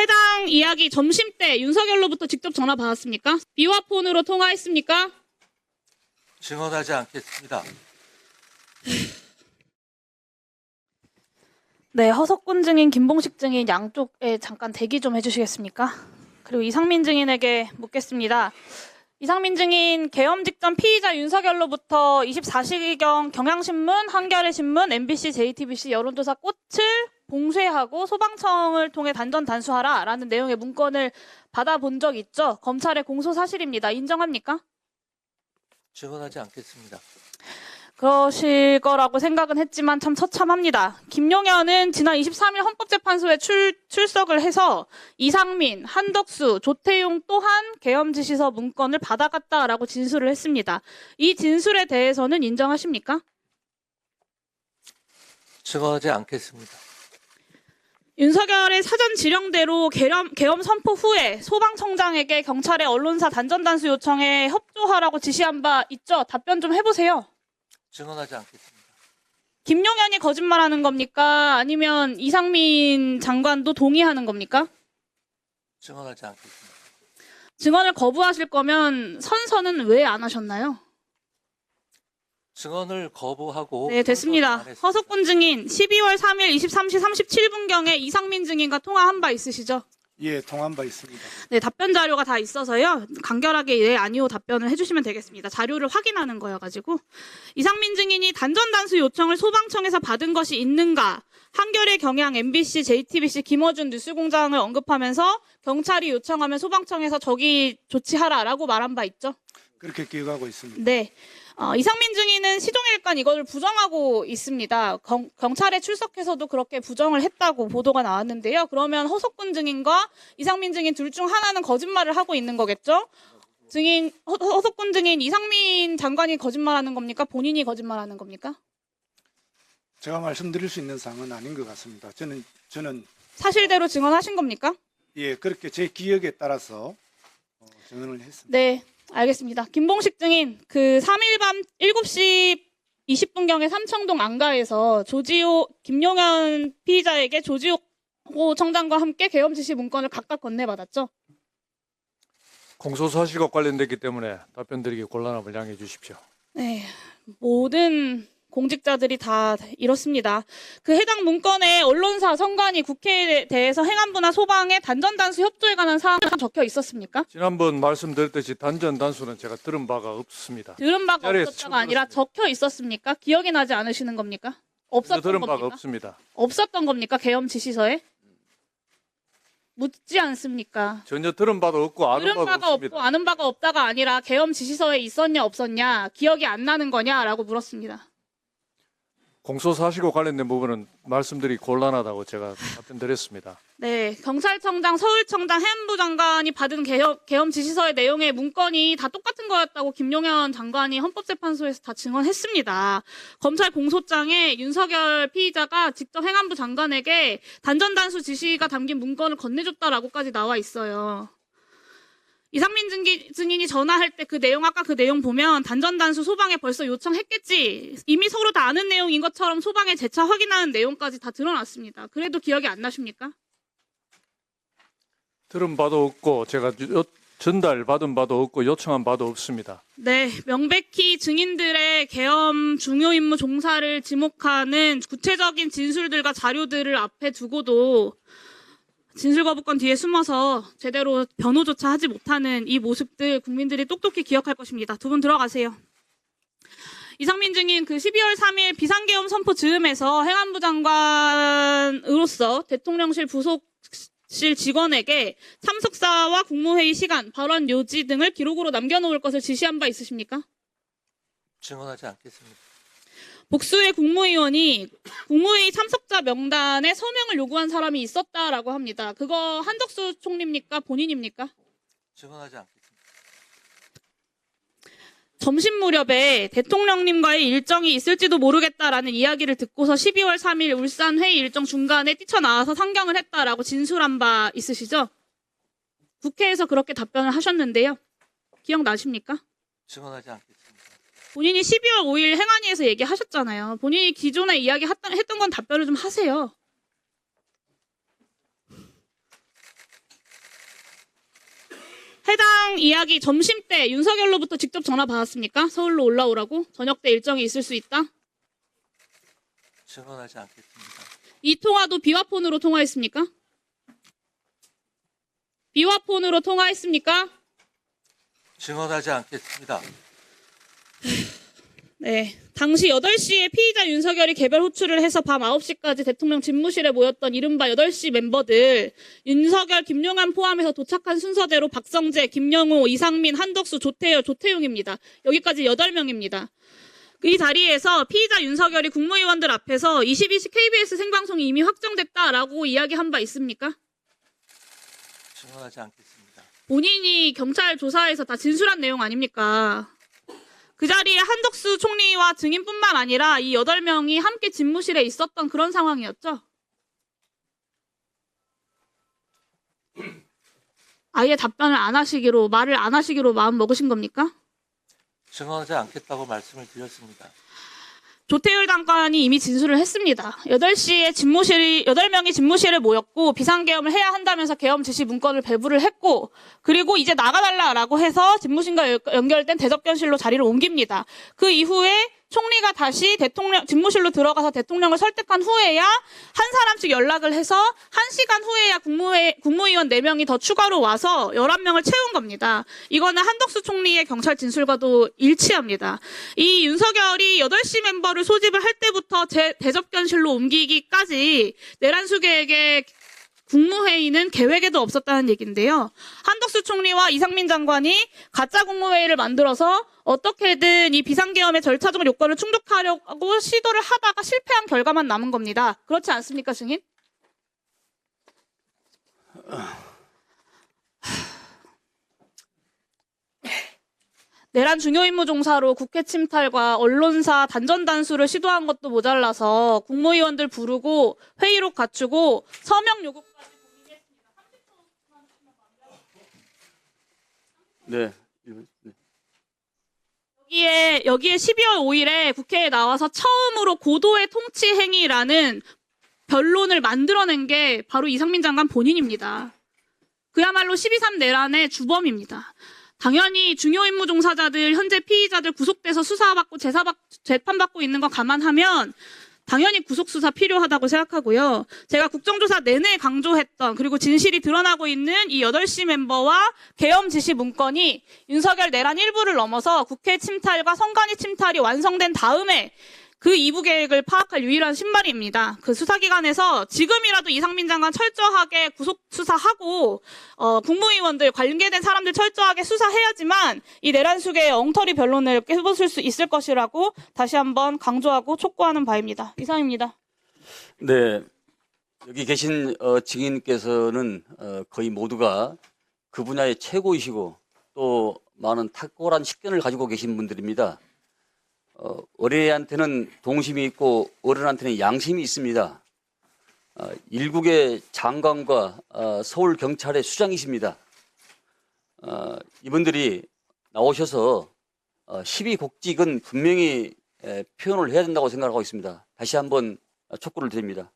해당 이야기 점심 때 윤석열로부터 직접 전화 받았습니까? 비화폰으로 통화했습니까? 증언하지 않겠습니다. 네, 허석군 증인, 김봉식 증인 양쪽에 잠깐 대기 좀 해주시겠습니까? 그리고 이상민 증인에게 묻겠습니다. 이상민 증인, 계엄 직전 피의자 윤석열로부터 24시경 경향신문, 한겨레신문, MBC, JTBC 여론조사 꽃을 봉쇄하고 소방청을 통해 단전 단수하라라는 내용의 문건을 받아본 적 있죠? 검찰의 공소 사실입니다. 인정합니까? 증언하지 않겠습니다. 그러실 거라고 생각은 했지만 참 처참합니다. 김용현은 지난 23일 헌법재판소에 출석을 해서 이상민, 한덕수, 조태용 또한 계엄 지시서 문건을 받아갔다라고 진술을 했습니다. 이 진술에 대해서는 인정하십니까? 증언하지 않겠습니다. 윤석열의 사전 지령대로 계엄 선포 후에 소방청장에게 경찰의 언론사 단전 단수 요청에 협조하라고 지시한 바 있죠? 답변 좀 해보세요. 증언하지 않겠습니다. 김용현이 거짓말하는 겁니까? 아니면 이상민 장관도 동의하는 겁니까? 증언하지 않겠습니다. 증언을 거부하실 거면 선서는 왜 안 하셨나요? 증언을 거부하고 네, 됐습니다. 선서는 안 했습니다. 허석군 증인, 12월 3일 23시 37분경에 이상민 증인과 통화한 바 있으시죠? 예, 통한 바 있습니다. 네, 답변 자료가 다 있어서요. 간결하게 예, 아니오 답변을 해주시면 되겠습니다. 자료를 확인하는 거여가지고. 이상민 증인이 단전 단수 요청을 소방청에서 받은 것이 있는가? 한겨레, 경향, MBC, JTBC, 김어준 뉴스공장을 언급하면서 경찰이 요청하면 소방청에서 저기 조치하라라고 말한 바 있죠? 그렇게 기억하고 있습니다. 네. 이상민 증인은 시종일관 이거를 부정하고 있습니다. 경찰에 출석해서도 그렇게 부정을 했다고 보도가 나왔는데요. 그러면 허석군 증인과 이상민 증인 둘 중 하나는 거짓말을 하고 있는 거겠죠? 증인, 허석군 증인, 이상민 장관이 거짓말하는 겁니까? 본인이 거짓말하는 겁니까? 제가 말씀드릴 수 있는 사항은 아닌 것 같습니다. 저는 사실대로 증언하신 겁니까? 예, 그렇게 제 기억에 따라서 증언을 했습니다. 네, 알겠습니다. 김봉식 증인, 그 3일 밤 7시 20분경에 삼청동 안가에서 김용현 피의자에게 조지호 청장과 함께 계엄 지시 문건을 각각 건네받았죠? 공소사실과 관련됐기 때문에 답변드리기 곤란함을 양해해 주십시오. 네, 모든 공직자들이 다 이렇습니다. 그 해당 문건에 언론사, 선관위, 국회에 대해서 행안부나 소방의 단전 단수 협조에 관한 사항이 적혀 있었습니까? 지난번 말씀드렸듯이 단전 단수는 제가 들은 바가 없습니다. 들은 바가 자리에서 없었다가 아니라 처음 적혀 있었습니까? 기억이 나지 않으시는 겁니까? 전혀 없었던 들은 바가 겁니까? 없습니다. 없었던 겁니까? 계엄 지시서에? 묻지 않습니까? 전혀 들은 바도 없고 아는 들은 바도 바가 없습니다. 없고 아는 바가 없다가 아니라 계엄 지시서에 있었냐 없었냐, 기억이 안 나는 거냐라고 물었습니다. 공소사실과 관련된 부분은 말씀드리기 곤란하다고 제가 답변드렸습니다. 네, 경찰청장, 서울청장, 해안부 장관이 받은 계엄 지시서의 내용의 문건이 다 똑같은 거였다고 김용현 장관이 헌법재판소에서 다 증언했습니다. 검찰 공소장에 윤석열 피의자가 직접 행안부 장관에게 단전 단수 지시가 담긴 문건을 건네줬다라고까지 나와 있어요. 이상민 증인이 전화할 때 그 내용, 아까 그 내용 보면 단전 단수 소방에 벌써 요청했겠지. 이미 서로 다 아는 내용인 것처럼 소방에 재차 확인하는 내용까지 다 드러났습니다. 그래도 기억이 안 나십니까? 들은 바도 없고 제가 전달받은 바도 없고 요청한 바도 없습니다. 네, 명백히 증인들의 계엄 중요 임무 종사를 지목하는 구체적인 진술들과 자료들을 앞에 두고도 진술거부권 뒤에 숨어서 제대로 변호조차 하지 못하는 이 모습들 국민들이 똑똑히 기억할 것입니다. 두 분 들어가세요. 이상민 증인, 그 12월 3일 비상계엄 선포 즈음에서 행안부 장관으로서 대통령실 부속실 직원에게 참석사와 국무회의 시간, 발언 요지 등을 기록으로 남겨놓을 것을 지시한 바 있으십니까? 증언하지 않겠습니다. 복수의 국무위원이 국무회의 참석자 명단에 서명을 요구한 사람이 있었다라고 합니다. 그거 한덕수 총리입니까? 본인입니까? 증언하지 않겠습니다. 점심 무렵에 대통령님과의 일정이 있을지도 모르겠다라는 이야기를 듣고서 12월 3일 울산 회의 일정 중간에 뛰쳐나와서 상경을 했다라고 진술한 바 있으시죠? 국회에서 그렇게 답변을 하셨는데요. 기억나십니까? 증언하지 않겠습니다. 본인이 12월 5일 행안위에서 얘기하셨잖아요. 본인이 기존에 했던 건 답변을 좀 하세요. 회장 이야기 점심 때 윤석열로부터 직접 전화 받았습니까? 서울로 올라오라고? 저녁 때 일정이 있을 수 있다? 증언하지 않겠습니다. 이 통화도 비화폰으로 통화했습니까? 비화폰으로 통화했습니까? 증언하지 않겠습니다. 네. 당시 8시에 피의자 윤석열이 개별 호출을 해서 밤 9시까지 대통령 집무실에 모였던 이른바 8시 멤버들, 윤석열, 김용한 포함해서 도착한 순서대로 박성재, 김영호, 이상민, 한덕수, 조태용입니다. 여기까지 8명입니다. 이 자리에서 피의자 윤석열이 국무위원들 앞에서 22시 KBS 생방송이 이미 확정됐다라고 이야기한 바 있습니까? 증언하지 않겠습니다. 본인이 경찰 조사에서 다 진술한 내용 아닙니까? 그 자리에 한덕수 총리와 증인뿐만 아니라 이 8명이 함께 집무실에 있었던 그런 상황이었죠? 아예 답변을 안 하시기로, 말을 안 하시기로 마음 먹으신 겁니까? 증언하지 않겠다고 말씀을 드렸습니다. 조태율 장관이 이미 진술을 했습니다. 8명이 집무실에 모였고 비상계엄을 해야 한다면서 계엄 지시 문건을 배부를 했고, 그리고 이제 나가달라라고 해서 집무실과 연결된 대접견실로 자리를 옮깁니다. 그 이후에 총리가 다시 집무실로 들어가서 대통령을 설득한 후에야 한 사람씩 연락을 해서 1시간 후에야 국무위원 4명이 더 추가로 와서 11명을 채운 겁니다. 이거는 한덕수 총리의 경찰 진술과도 일치합니다. 이 윤석열이 8시 멤버를 소집을 할 때부터 대접견실로 옮기기까지 내란수계에게 국무회의는 계획에도 없었다는 얘기인데요. 한덕수 총리와 이상민 장관이 가짜 국무회의를 만들어서 어떻게든 이 비상계엄의 절차적 요건을 충족하려고 시도를 하다가 실패한 결과만 남은 겁니다. 그렇지 않습니까, 증인? 내란 중요임무 종사로 국회 침탈과 언론사 단전 단수를 시도한 것도 모자라서 국무위원들 부르고 회의록 갖추고 서명 요구까지 네. 여기에 12월 5일에 국회에 나와서 처음으로 고도의 통치 행위라는 변론을 만들어낸 게 바로 이상민 장관 본인입니다. 그야말로 12.3 내란의 주범입니다. 당연히 중요임무 종사자들, 현재 피의자들 구속돼서 수사받고 재판받고 있는 거 감안하면 당연히 구속수사 필요하다고 생각하고요. 제가 국정조사 내내 강조했던, 그리고 진실이 드러나고 있는 이 8시 멤버와 계엄 지시 문건이 윤석열 내란 일부를 넘어서 국회 침탈과 선관위 침탈이 완성된 다음에 그 2부 계획을 파악할 유일한 신발입니다. 그 수사기관에서 지금이라도 이상민 장관 철저하게 구속수사하고 국무위원들, 관계된 사람들 철저하게 수사해야지만 이 내란수계의 엉터리 변론을 깨부술 수 있을 것이라고 다시 한번 강조하고 촉구하는 바입니다. 이상입니다. 네. 여기 계신 증인께서는 거의 모두가 그 분야의 최고이시고 또 많은 탁월한 식견을 가지고 계신 분들입니다. 어린애한테는 동심이 있고 어른한테는 양심이 있습니다. 일국의 장관과 서울경찰의 수장이십니다. 이분들이 나오셔서 시비곡직은 분명히 표현을 해야 된다고 생각하고 있습니다. 다시 한번 촉구를 드립니다.